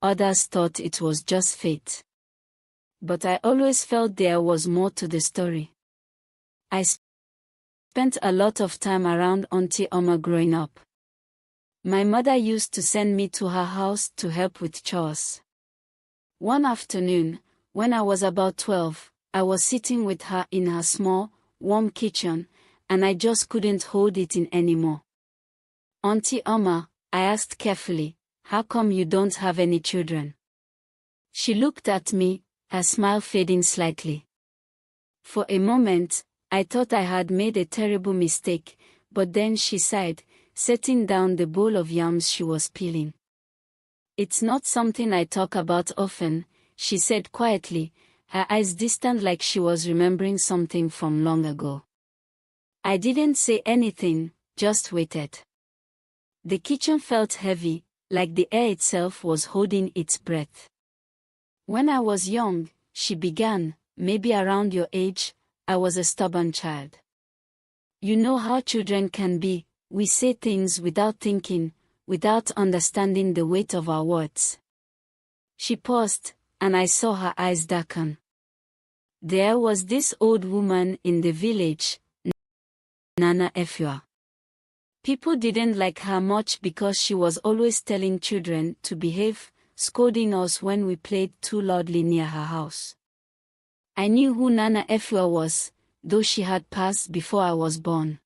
others thought it was just fate. But I always felt there was more to the story. I spent a lot of time around Auntie Oma growing up. My mother used to send me to her house to help with chores. One afternoon, when I was about 12, I was sitting with her in her small, warm kitchen, and I just couldn't hold it in anymore. "Auntie Oma," I asked carefully, "how come you don't have any children?" She looked at me, her smile fading slightly. For a moment, I thought I had made a terrible mistake, but then she sighed, setting down the bowl of yams she was peeling. "It's not something I talk about often," she said quietly, her eyes distant like she was remembering something from long ago. I didn't say anything, just waited. The kitchen felt heavy, like the air itself was holding its breath. "When I was young," she began, "maybe around your age, I was a stubborn child. You know how children can be, we say things without thinking, without understanding the weight of our words." She paused, and I saw her eyes darken. There was this old woman in the village, Nana Efua. People didn't like her much because she was always telling children to behave, scolding us when we played too loudly near her house. I knew who Nana Efua was, though she had passed before I was born.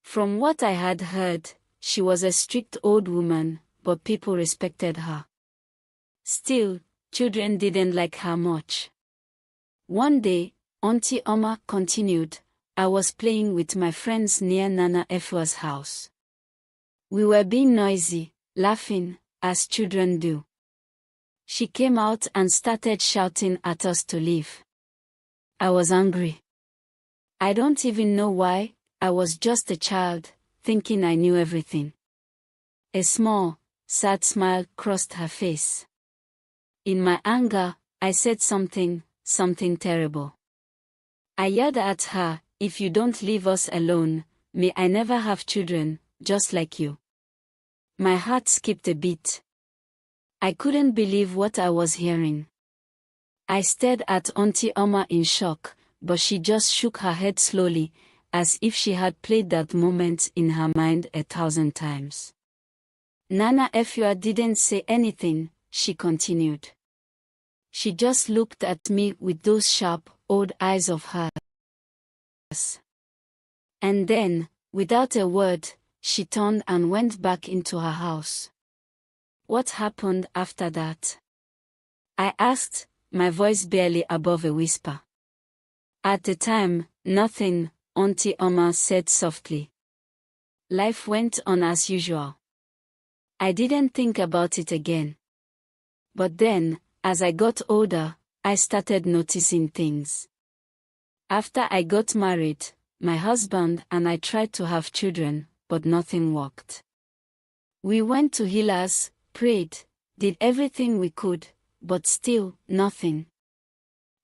From what I had heard, she was a strict old woman, but people respected her. Still, children didn't like her much. One day, Auntie Oma continued, I was playing with my friends near Nana Efua's house. We were being noisy, laughing, as children do. She came out and started shouting at us to leave. I was angry. I don't even know why, I was just a child, thinking I knew everything. A small, sad smile crossed her face. In my anger, I said something terrible. I yelled at her, "If you don't leave us alone, may I never have children, just like you." My heart skipped a beat. I couldn't believe what I was hearing. I stared at Auntie Oma in shock, but she just shook her head slowly, as if she had played that moment in her mind 1,000 times. Nana Efua didn't say anything, she continued. She just looked at me with those sharp, old eyes of hers. And then, without a word, she turned and went back into her house. What happened after that? I asked, my voice barely above a whisper. At the time, nothing, Auntie Oma said softly. Life went on as usual. I didn't think about it again. But then, as I got older, I started noticing things. After I got married, my husband and I tried to have children, but nothing worked. We went to healers, prayed, did everything we could, but still, nothing.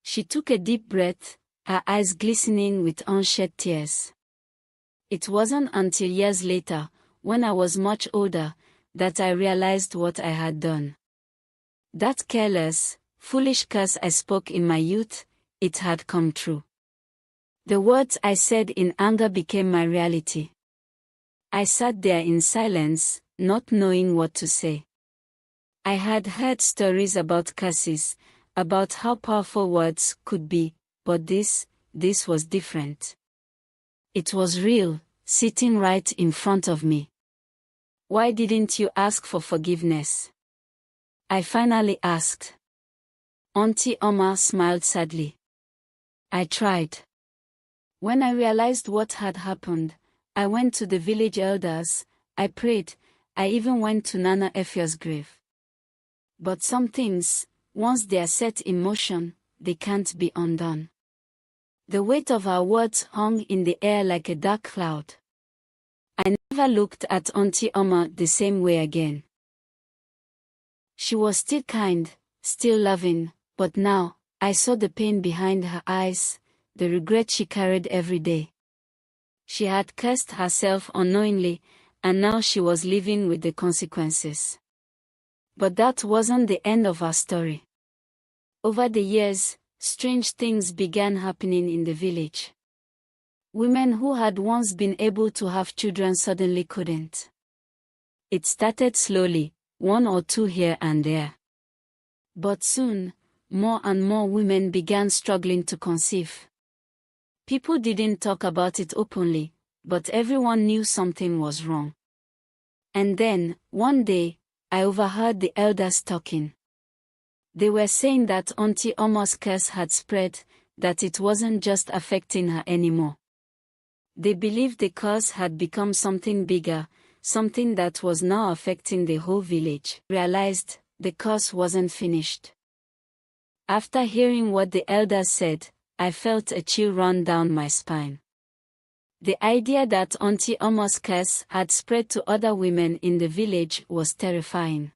She took a deep breath, her eyes glistening with unshed tears. It wasn't until years later, when I was much older, that I realized what I had done. That careless, foolish curse I spoke in my youth, it had come true. The words I said in anger became my reality. I sat there in silence, not knowing what to say. I had heard stories about curses, about how powerful words could be, but this was different. It was real, sitting right in front of me. Why didn't you ask for forgiveness? I finally asked. Auntie Oma smiled sadly. I tried. When I realized what had happened, I went to the village elders, I prayed, I even went to Nana Efua's grave. But some things, once they are set in motion, they can't be undone. The weight of our words hung in the air like a dark cloud. I never looked at Auntie Oma the same way again. She was still kind, still loving, but now, I saw the pain behind her eyes, the regret she carried every day. She had cursed herself unknowingly, and now she was living with the consequences. But that wasn't the end of our story. Over the years, strange things began happening in the village. Women who had once been able to have children suddenly couldn't. It started slowly, one or two here and there. But soon, more and more women began struggling to conceive. People didn't talk about it openly, but everyone knew something was wrong. And then, one day, I overheard the elders talking. They were saying that Auntie Oma's curse had spread, that it wasn't just affecting her anymore. They believed the curse had become something bigger, something that was now affecting the whole village. Realized the curse wasn't finished. After hearing what the elders said, I felt a chill run down my spine. The idea that Auntie Oma's curse had spread to other women in the village was terrifying.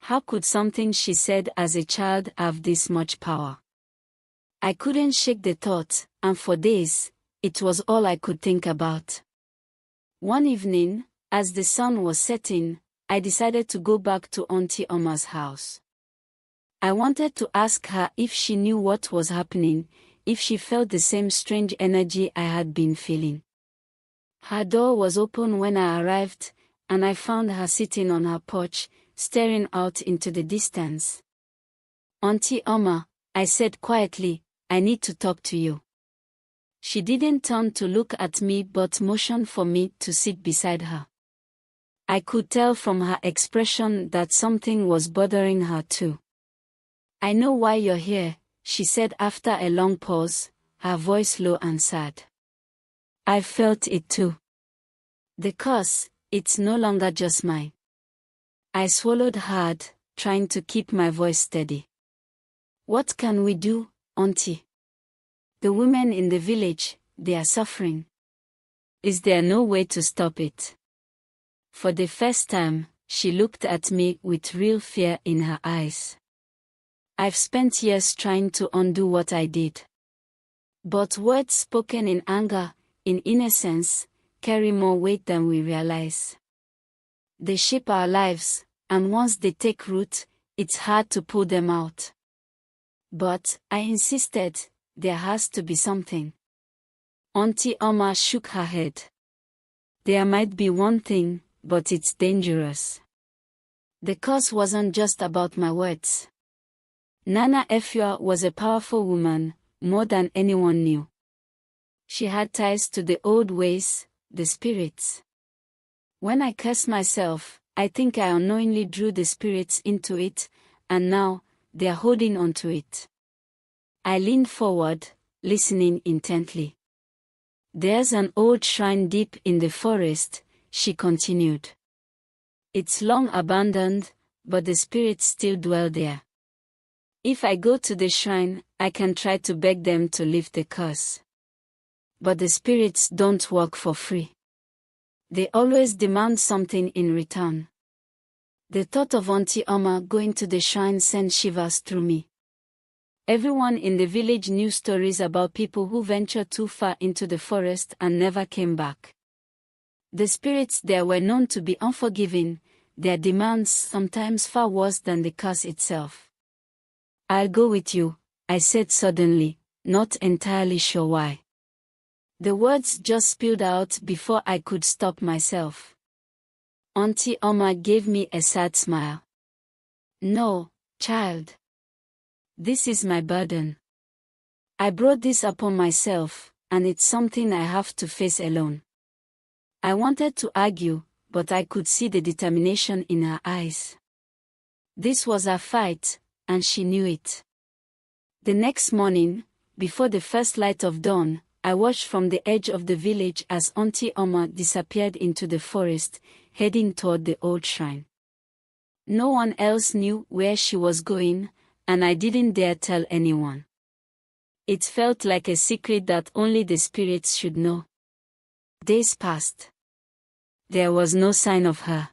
How could something she said as a child have this much power? I couldn't shake the thought, and for days, it was all I could think about. One evening, as the sun was setting, I decided to go back to Auntie Oma's house. I wanted to ask her if she knew what was happening, if she felt the same strange energy I had been feeling. Her door was open when I arrived, and I found her sitting on her porch, staring out into the distance. "Auntie Oma," I said quietly, "I need to talk to you." She didn't turn to look at me but motioned for me to sit beside her. I could tell from her expression that something was bothering her too. "I know why you're here," she said after a long pause, her voice low and sad. "I felt it too. The curse, it's no longer just mine." I swallowed hard, trying to keep my voice steady. "What can we do, Auntie? The women in the village, they are suffering. Is there no way to stop it?" For the first time, she looked at me with real fear in her eyes. "I've spent years trying to undo what I did. But words spoken in anger, in innocence, carry more weight than we realize. They shape our lives, and once they take root, it's hard to pull them out." But, I insisted, there has to be something. Auntie Oma shook her head. "There might be one thing, but it's dangerous." The curse wasn't just about my words. Nana Efua was a powerful woman, more than anyone knew. She had ties to the old ways, the spirits. When I cursed myself, I think I unknowingly drew the spirits into it, and now, they are holding on to it. I leaned forward, listening intently. "There's an old shrine deep in the forest," she continued. "It's long abandoned, but the spirits still dwell there. If I go to the shrine, I can try to beg them to lift the curse. But the spirits don't work for free. They always demand something in return." The thought of Auntie Oma going to the shrine sent shivers through me. Everyone in the village knew stories about people who ventured too far into the forest and never came back. The spirits there were known to be unforgiving, their demands sometimes far worse than the curse itself. "I'll go with you," I said suddenly, not entirely sure why. The words just spilled out before I could stop myself. Auntie Oma gave me a sad smile. "No, child. This is my burden. I brought this upon myself, and it's something I have to face alone." I wanted to argue, but I could see the determination in her eyes. This was her fight, and she knew it. The next morning, before the first light of dawn, I watched from the edge of the village as Auntie Oma disappeared into the forest, heading toward the old shrine. No one else knew where she was going, and I didn't dare tell anyone. It felt like a secret that only the spirits should know. Days passed. There was no sign of her.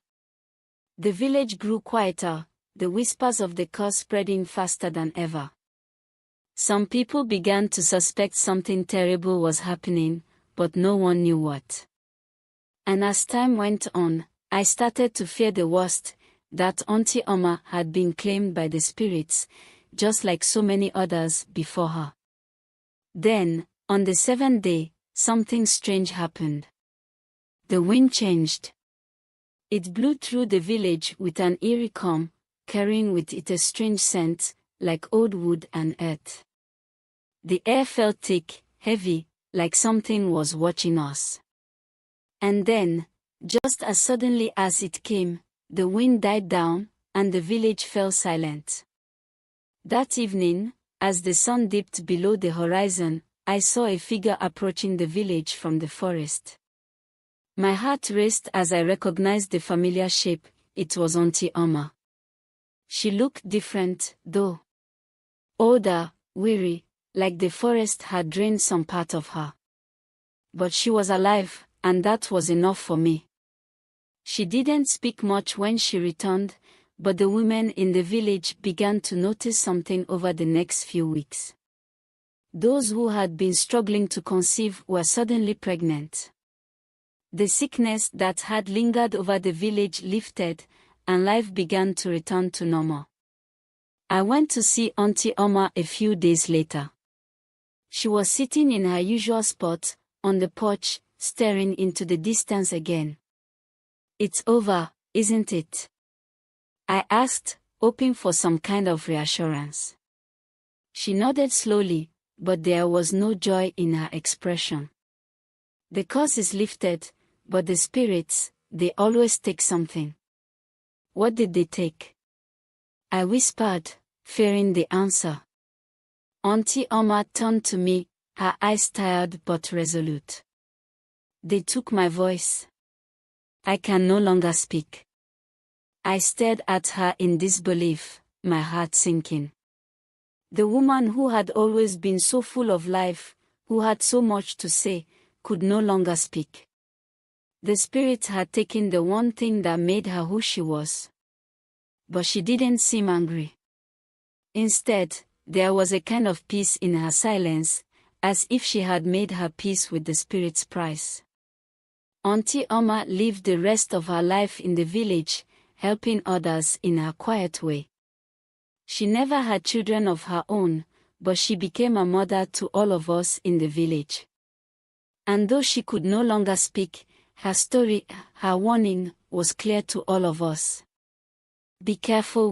The village grew quieter, the whispers of the curse spreading faster than ever. Some people began to suspect something terrible was happening, but no one knew what. And as time went on, I started to fear the worst, that Auntie Oma had been claimed by the spirits, just like so many others before her. Then, on the 7th day, something strange happened. The wind changed. It blew through the village with an eerie calm, carrying with it a strange scent, like old wood and earth. The air felt thick, heavy, like something was watching us. And then, just as suddenly as it came, the wind died down, and the village fell silent. That evening, as the sun dipped below the horizon, I saw a figure approaching the village from the forest. My heart raced as I recognized the familiar shape. It was Auntie Oma. She looked different, though. Older, weary, like the forest had drained some part of her. But she was alive, and that was enough for me. She didn't speak much when she returned, but the women in the village began to notice something over the next few weeks. Those who had been struggling to conceive were suddenly pregnant. The sickness that had lingered over the village lifted, and life began to return to normal. I went to see Auntie Oma a few days later. She was sitting in her usual spot, on the porch, staring into the distance again. "It's over, isn't it?" I asked, hoping for some kind of reassurance. She nodded slowly, but there was no joy in her expression. "The curse is lifted, but the spirits, they always take something." "What did they take?" I whispered, fearing the answer. Auntie Oma turned to me, her eyes tired but resolute. "They took my voice. I can no longer speak." I stared at her in disbelief, my heart sinking. The woman who had always been so full of life, who had so much to say, could no longer speak. The spirits had taken the one thing that made her who she was. But she didn't seem angry. Instead, there was a kind of peace in her silence, as if she had made her peace with the spirit's price. Auntie Oma lived the rest of her life in the village, helping others in her quiet way. She never had children of her own, but she became a mother to all of us in the village. And though she could no longer speak, her story, her warning, was clear to all of us. Be careful